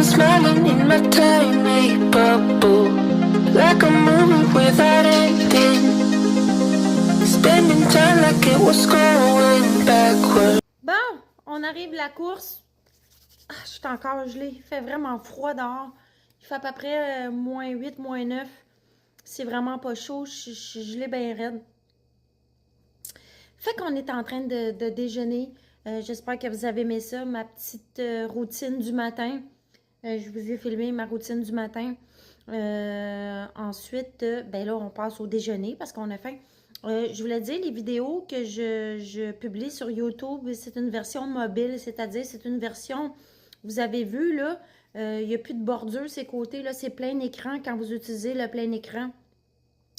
smiling in my tiny bubble, like a movie without ending, spending time like it was going backward. Bon, on arrive à la course. Ah, je suis encore gelée. Il fait vraiment froid dehors. Il fait à peu près moins 8, moins 9. C'est vraiment pas chaud. Je suis gelée bien raide. Fait qu'on est en train de déjeuner. J'espère que vous avez aimé ça, ma petite routine du matin. Je vous ai filmé ma routine du matin. Ensuite, ben là, on passe au déjeuner parce qu'on a faim. Je voulais dire, les vidéos que je publie sur YouTube, c'est une version mobile, c'est-à-dire c'est une version, vous avez vu là, il n'y a plus de bordure ces côtés, là, c'est plein écran quand vous utilisez le plein écran.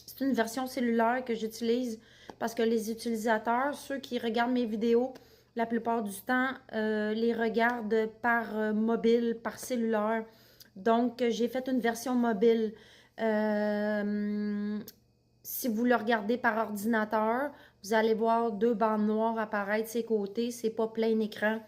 C'est une version cellulaire que j'utilise parce que les utilisateurs, ceux qui regardent mes vidéos, la plupart du temps, les regardent par mobile, par cellulaire. Donc, j'ai fait une version mobile. Si vous le regardez par ordinateur, vous allez voir deux bandes noires apparaître de ces côtés. C'est pas plein écran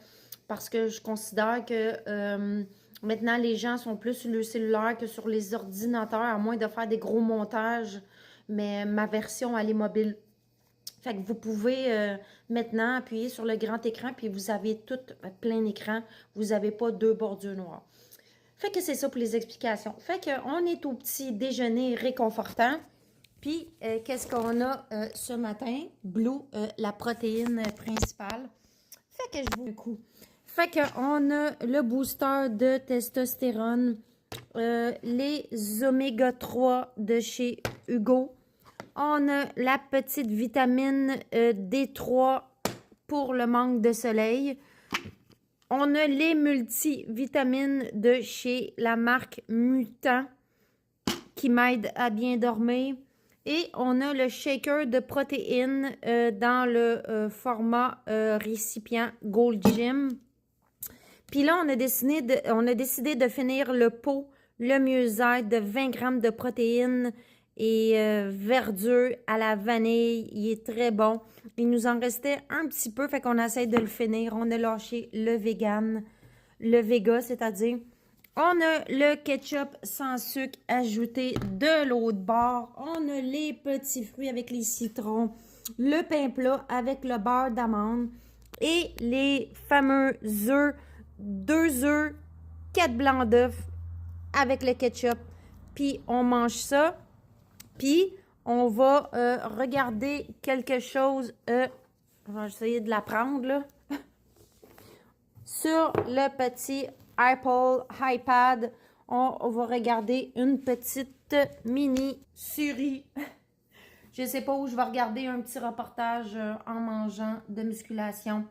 parce que je considère que maintenant, les gens sont plus sur le cellulaire que sur les ordinateurs, à moins de faire des gros montages. Mais ma version, elle est mobile. Fait que vous pouvez maintenant appuyer sur le grand écran, puis vous avez tout plein écran. Vous n'avez pas deux bordures noires. Fait que c'est ça pour les explications. Fait qu'on est au petit déjeuner réconfortant. Puis, qu'est-ce qu'on a ce matin? Blue, la protéine principale. Fait que je vous coup. Fait qu'on a le booster de testostérone, les oméga 3 de chez Hugo. On a la petite vitamine D3 pour le manque de soleil. On a les multivitamines de chez la marque Mutant qui m'aident à bien dormir. Et on a le shaker de protéines dans le format récipient Gold Gym. Puis là, on a décidé de finir le pot, le mieux-être de 20 grammes de protéines et verdure à la vanille. Il est très bon. Il nous en restait un petit peu, fait qu'on essaie de le finir. On a lâché le vegan, le Vega, c'est-à-dire. On a le ketchup sans sucre ajouté de l'autre bord. On a les petits fruits avec les citrons, le pain plat avec le beurre d'amande et les fameux œufs, 2 œufs, 4 blancs d'œufs avec le ketchup. Puis on mange ça. Puis, on va regarder quelque chose. Je vais essayer de la prendre, là. Sur le petit Apple iPad, on va regarder une petite mini-série. Je ne sais pas où je vais regarder un petit reportage en mangeant de musculation.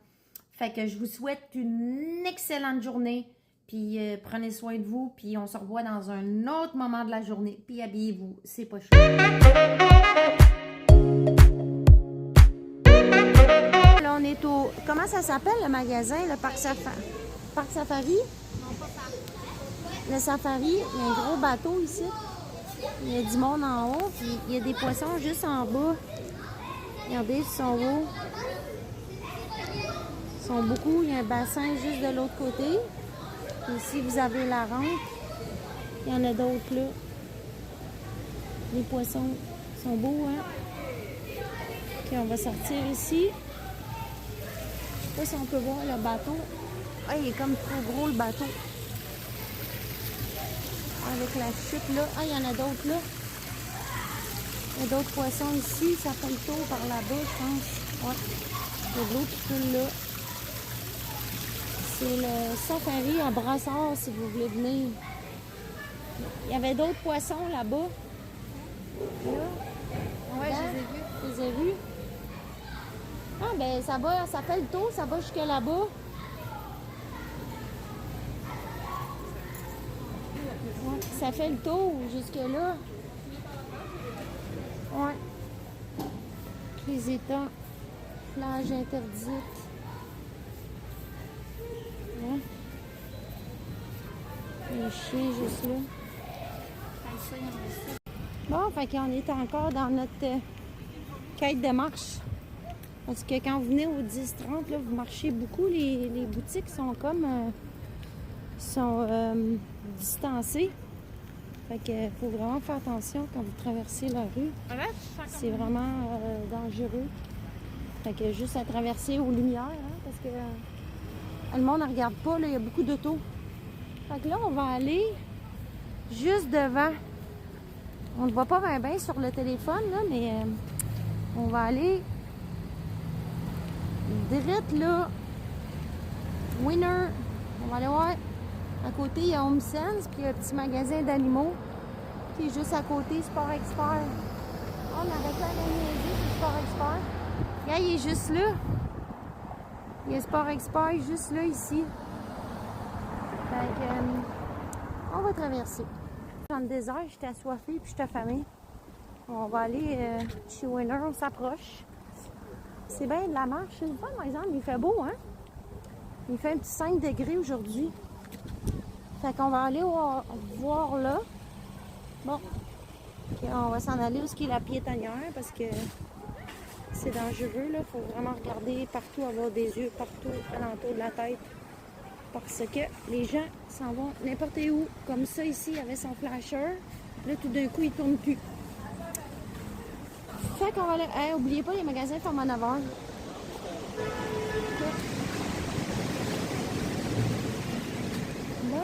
Fait que je vous souhaite une excellente journée. Puis prenez soin de vous, puis on se revoit dans un autre moment de la journée. Puis habillez-vous, c'est pas chaud. Là, on est au... Comment ça s'appelle le magasin, le Parc Safari? Parc Safari? Non, pas Parc. Le Safari, il y a un gros bateau ici. Il y a du monde en haut, puis il y a des poissons juste en bas. Regardez, ils sont beaux. Ils sont beaucoup. Il y a un bassin juste de l'autre côté. Ici, vous avez la rampe. Il y en a d'autres là. Les poissons sont beaux, hein? OK, on va sortir ici. Je sais pas si on peut voir le bateau. Ah, il est comme trop gros, le bateau. Avec la chute, là. Ah, il y en a d'autres là. Il y a d'autres poissons ici. Ça fait le tour par là-bas, je pense. Ouais. Il y a de l'eau qui coule là. C'est le Safari à Brassard, si vous voulez venir. Il y avait d'autres poissons là-bas. Là. Ouais, je les ai vus. Tu les as vus? Ah, ben ça fait le tour, ça va jusque là-bas. Ouais, ça fait le tour jusque là. Ouais. Les étangs, plage interdite. Ouais. Les chiens juste là. Bon, fait qu'on est encore dans notre quête de marche. Parce que quand vous venez au 10-30, là, vous marchez beaucoup. Les boutiques sont comme sont distancés. Fait que faut vraiment faire attention quand vous traversez la rue. C'est vraiment dangereux. Fait que juste à traverser aux lumières, hein, parce que le monde ne regarde pas, là, il y a beaucoup d'autos. Fait que là, on va aller juste devant. On ne voit pas bien sur le téléphone, là, mais on va aller direct là. Winner. On va aller voir. À côté, il y a Home Sense, puis il y a un petit magasin d'animaux qui est juste à côté, Sport Expert. On arrête là à niaiser, c'est Sport Expert. Regarde, il est juste là. Il y a Sport Expert juste là, ici. Fait que, on va traverser. Dans le désert, j'étais assoiffée puis j'étais affamée. On va aller chez Winner, on s'approche. C'est bien de la marche. C'est une fois, par exemple, il fait beau, hein? Il fait un petit 5 degrés aujourd'hui. Fait qu'on va aller voir là. Bon. Puis on va s'en aller où est la piétonnière parce que c'est dangereux, là. Faut vraiment regarder partout, avoir des yeux partout alentour de la tête. Parce que les gens s'en vont n'importe où. Comme ça, ici, il y avait son flasher. Là, tout d'un coup, il tourne plus. Fait qu'on va aller... Hey, oubliez pas, les magasins ferment à 9 h. Bon.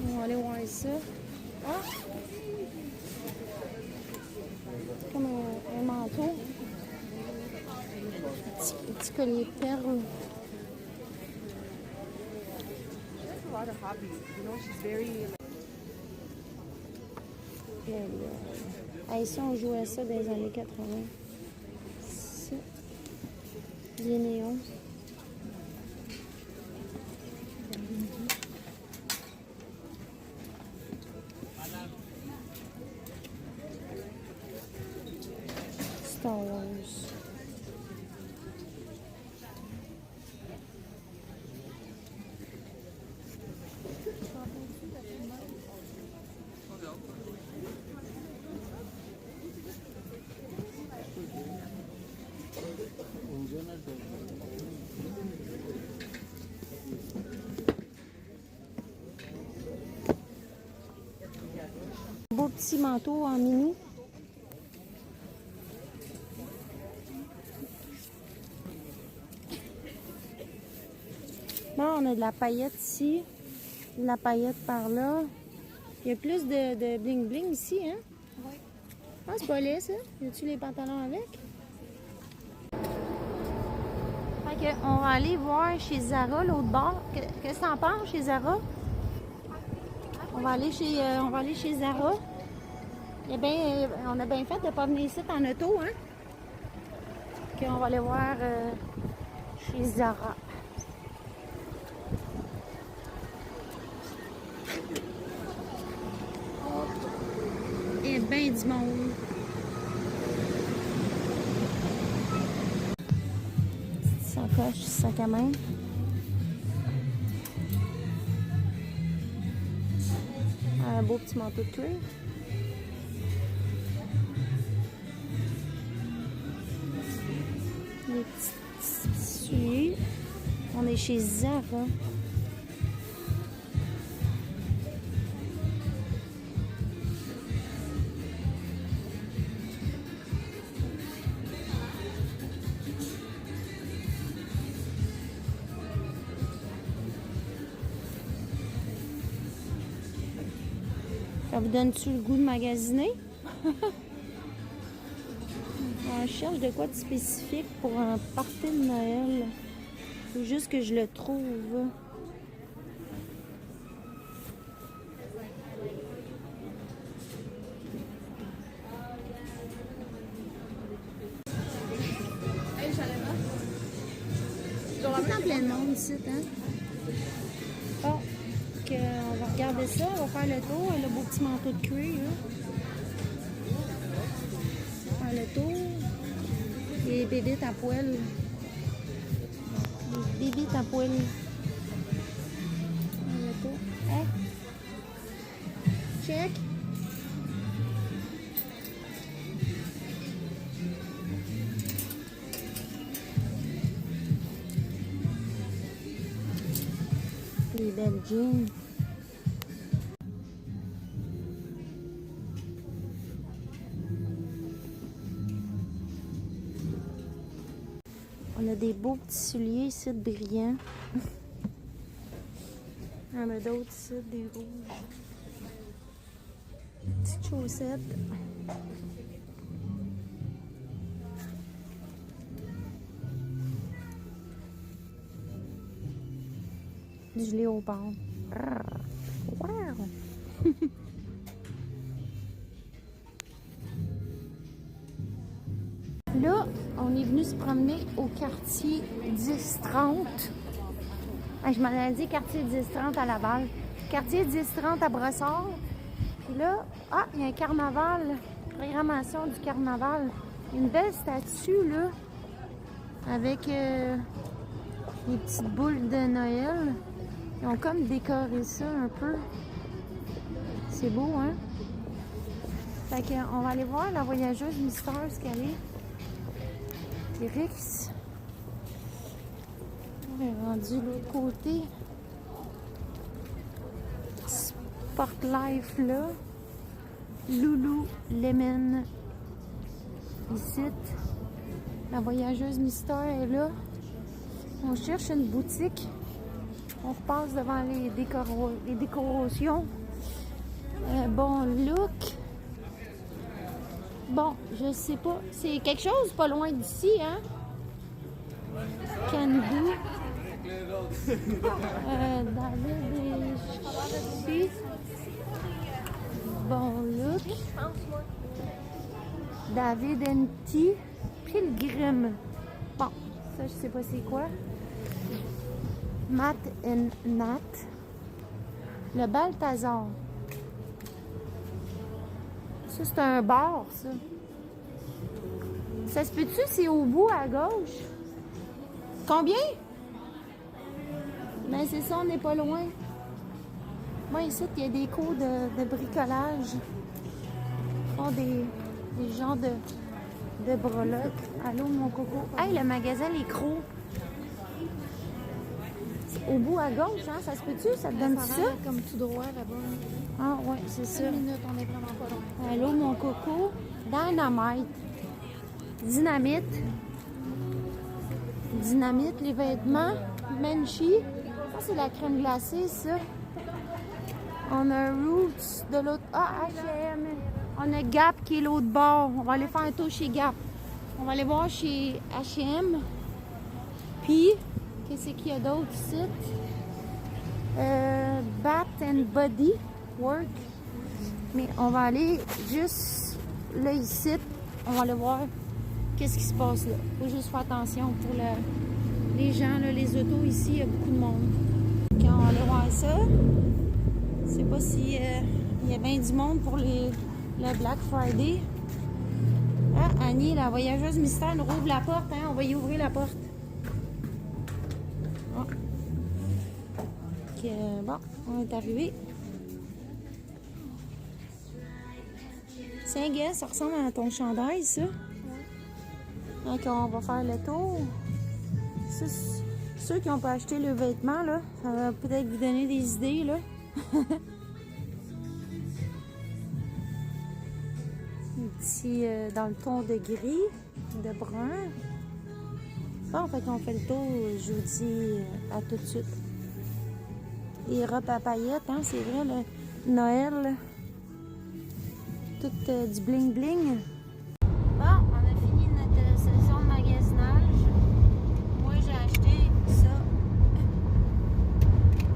On va aller voir ça. Ah! Comme un manteau. Petit collier de perles. Ici, on jouait ça dans les années 80. Ça. Des néons. Star Wars. Beau petit manteau en mini. Bon, on a de la paillette ici, de la paillette par là. Il y a plus de bling-bling ici, hein? Oui. Ah, c'est pas laid, ça. Y a-tu les pantalons avec? Fait que on va aller voir chez Zara, l'autre bord. Qu'est-ce que t'en penses chez Zara? On va aller chez Zara. Eh bien, on a bien fait de ne pas venir ici en auto, hein? Puis on va aller voir chez Zara. Il y a bien du monde. Petite sacoche, sac à main. Un beau petit manteau de cuir. Les petits tissus. On est chez Zara. Ça vous donne-tu le goût de magasiner? On cherche de quoi de spécifique pour un party de Noël. Il faut juste que je le trouve. C'est en plein monde ici, hein? Bon, on va regarder ça, on va faire le tour. Le beau petit manteau de cuir, là. Faire le tour. Les bébites à poil. Les bébites à poil. Faire le tour. Hein? Check. belles jeans. On a des beaux petits souliers ici, brillants. Il y en a d'autres ici, des rouges. Petites chaussettes. Du léopard. Wow! Là, on est venu se promener au quartier 10-30. Ah, je m'en ai dit quartier 10-30 à Laval. Quartier 10-30 à Brossard. Puis là, il y a un carnaval. Programmation du carnaval. Une belle statue, là. Avec les petites boules de Noël. Ils ont comme décoré ça un peu. C'est beau, hein? Fait qu'on va aller voir la voyageuse mystère, ce qu'elle est. Rix. On est rendu de l'autre côté. Sportlife là. Loulou Lemon. Ici. La voyageuse mystère est là. On cherche une boutique. On repasse devant les décorations. Bon look. Bon, je sais pas. C'est quelque chose pas loin d'ici, hein? Candy. David et bon look. David and T. Pilgrim. Bon, ça, je sais pas c'est quoi. Matt and Nat. Le Balthazar. Ça, c'est un bar, ça. Ça se peut-tu, c'est au bout à gauche? Combien? Ben, c'est ça, on n'est pas loin. Moi, ici, il y a des cours de bricolage. Ils font des genres de breloques. Allô, mon coco? Hey, le magasin Les Crocs. Au bout à gauche, hein? Ça se peut-tu? Ça te donne ça? Comme tout droit là-bas. Ah, ouais, c'est ça. 1 minute, on est vraiment pas loin. Allô, mon coco. Dynamite. Dynamite. Dynamite, les vêtements. Menchie. Ça, c'est la crème glacée, ça. On a Roots de l'autre. Ah, H&M. On a Gap qui est l'autre bord. On va aller faire un tour chez Gap. On va aller voir chez H&M. Puis, qu'est-ce qu'il y a d'autre ici? Bath and Body Work. Mais on va aller juste là, ici. On va aller voir qu'est-ce qui se passe là. Faut juste faire attention pour les gens, là, les autos ici, il y a beaucoup de monde. Quand on va aller voir ça, je sais pas si il y a bien du monde pour le Black Friday. Ah, Annie, la voyageuse mystère, nous rouvre la porte, hein? On va y ouvrir la porte. Oh. Bon, on est arrivé. Tiens, gars, ça ressemble à ton chandail, ça. Donc, on va faire le tour. Ça, ceux qui n'ont pas acheté le vêtement, là, ça va peut-être vous donner des idées, là. Un petit dans le ton de gris, de brun. Bon, fait qu'on fait le tour, je vous dis à tout de suite. Les robes à paillettes, hein, c'est vrai, le Noël, là. Tout du bling-bling. Bon, on a fini notre session de magasinage. Moi, j'ai acheté ça.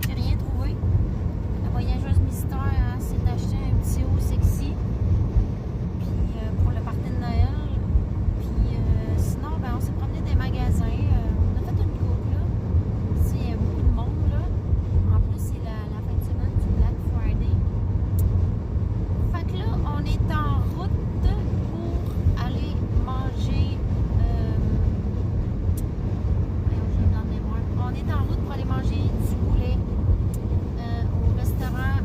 J'ai rien trouvé. La voyageuse mystère, hein, s'est acheté un petit haut sexy. Puis pour le party de Noël. Puis sinon, ben, on s'est promené des magasins. On a fait une coupe, là. Ici, il y a beaucoup de monde, là. En plus, c'est la fin de semaine du Black Friday. Fait que là, on est en route pour aller manger. On est en route pour aller manger du poulet au restaurant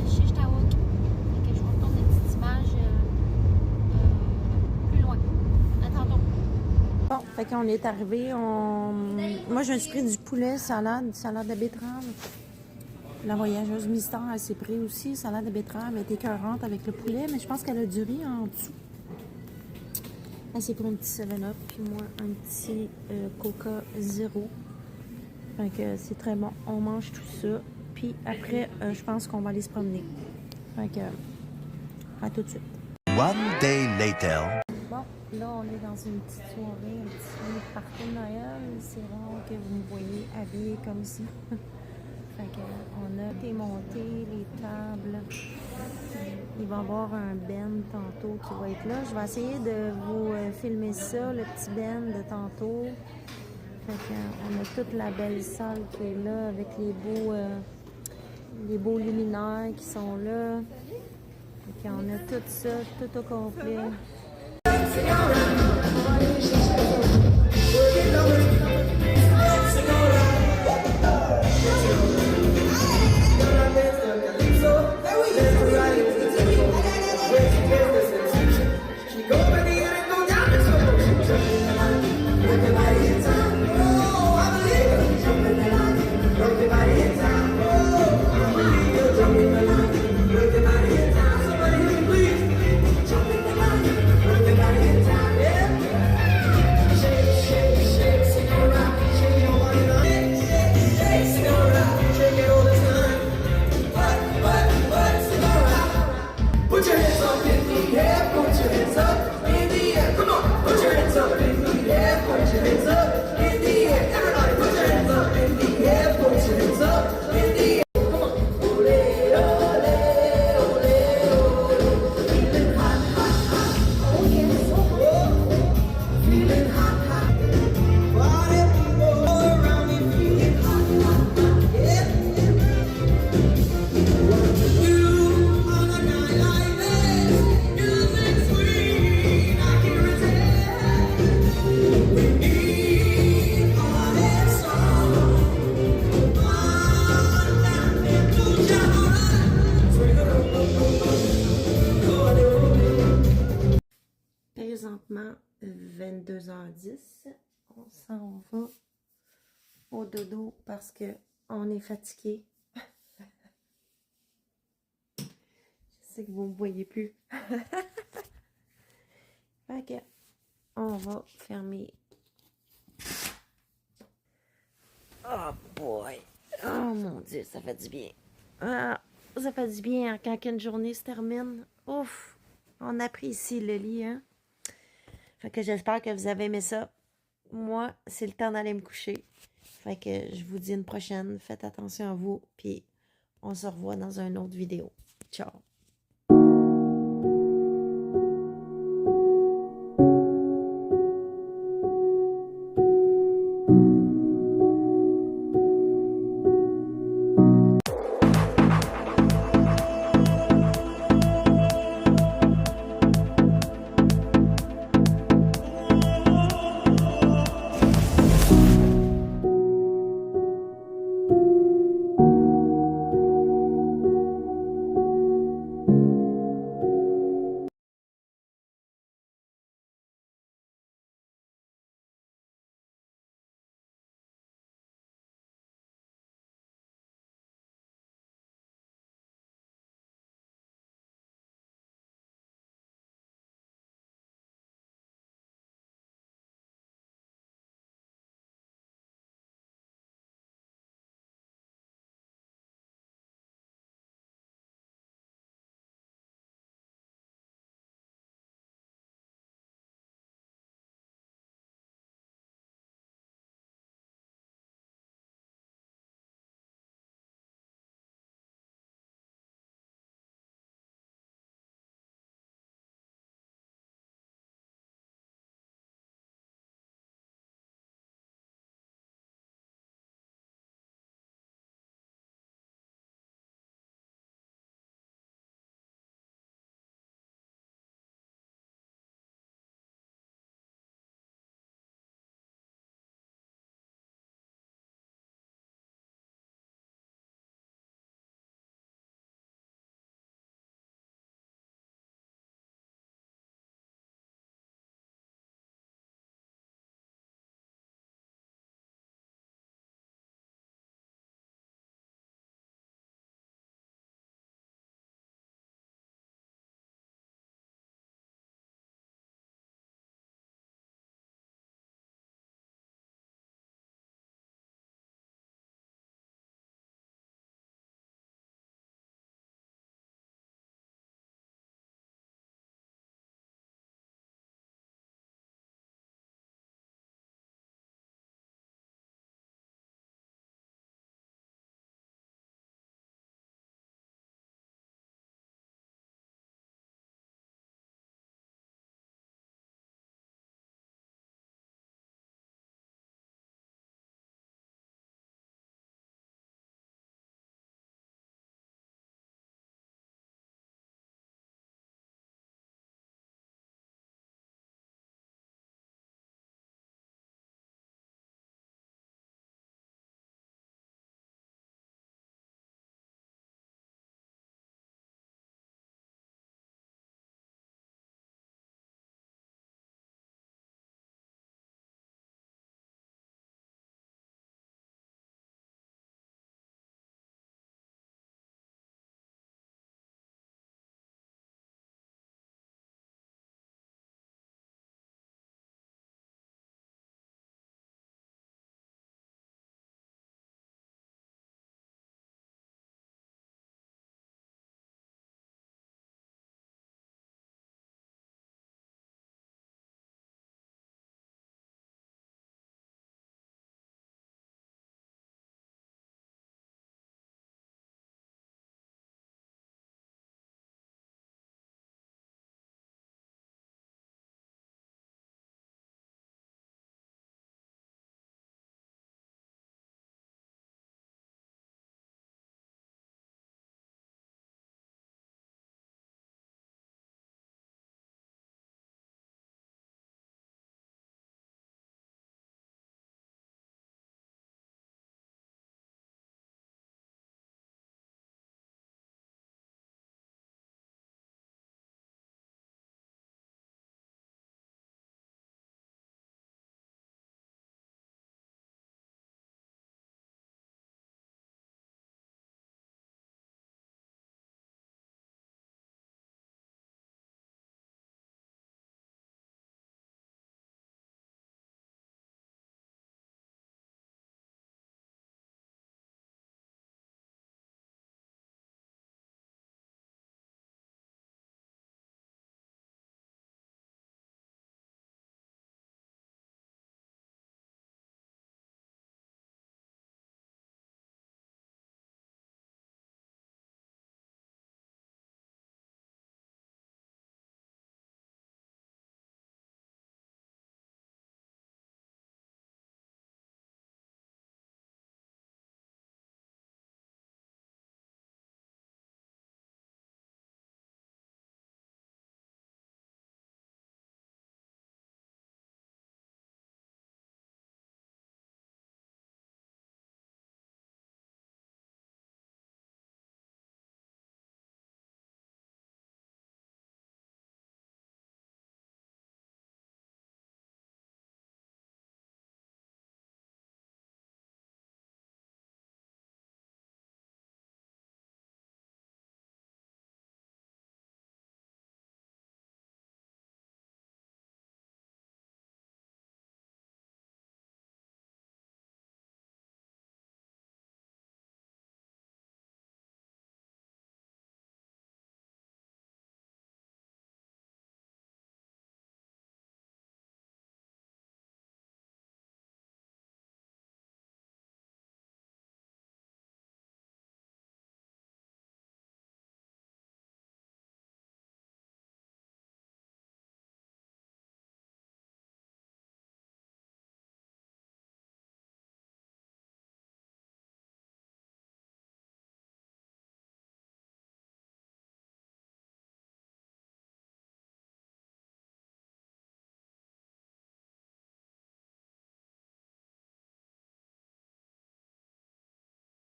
chez Chichtaouk. Fait que je vous retourne des petites images plus loin. À tantôt. Bon, fait qu'on est arrivé. Moi, j'ai pris du poulet, salade de betterave. La voyageuse mystère, elle s'est pris aussi. Salade de betterave, elle était écœurante avec le poulet, mais je pense qu'elle a du riz en dessous. Elle s'est pris un petit 7-Up, puis moi, un petit Coca Zero. Fait que c'est très bon. On mange tout ça. Puis après, je pense qu'on va aller se promener. Fait que, à tout de suite. One day later. Bon, là, on est dans une petite soirée, un petit party de Noël. C'est rare que vous me voyez habillée comme ça. Fait que, on a démonté les tables. Il va y avoir un band tantôt qui va être là. Je vais essayer de vous filmer ça, le petit band de tantôt. Fait que, on a toute la belle salle qui est là avec les beaux luminaires qui sont là. Fait qu'on a tout ça, tout au complet. Présentement, 22h10. On s'en va au dodo parce que on est fatigué. Je sais que vous ne me voyez plus. Fait que, on va fermer. Oh boy! Oh mon Dieu, ça fait du bien. Ah, ça fait du bien hein, quand une journée se termine. Ouf! On apprécie le lit, hein? Fait que j'espère que vous avez aimé ça. Moi, c'est le temps d'aller me coucher. Fait que je vous dis une prochaine. Faites attention à vous. Puis on se revoit dans une autre vidéo. Ciao!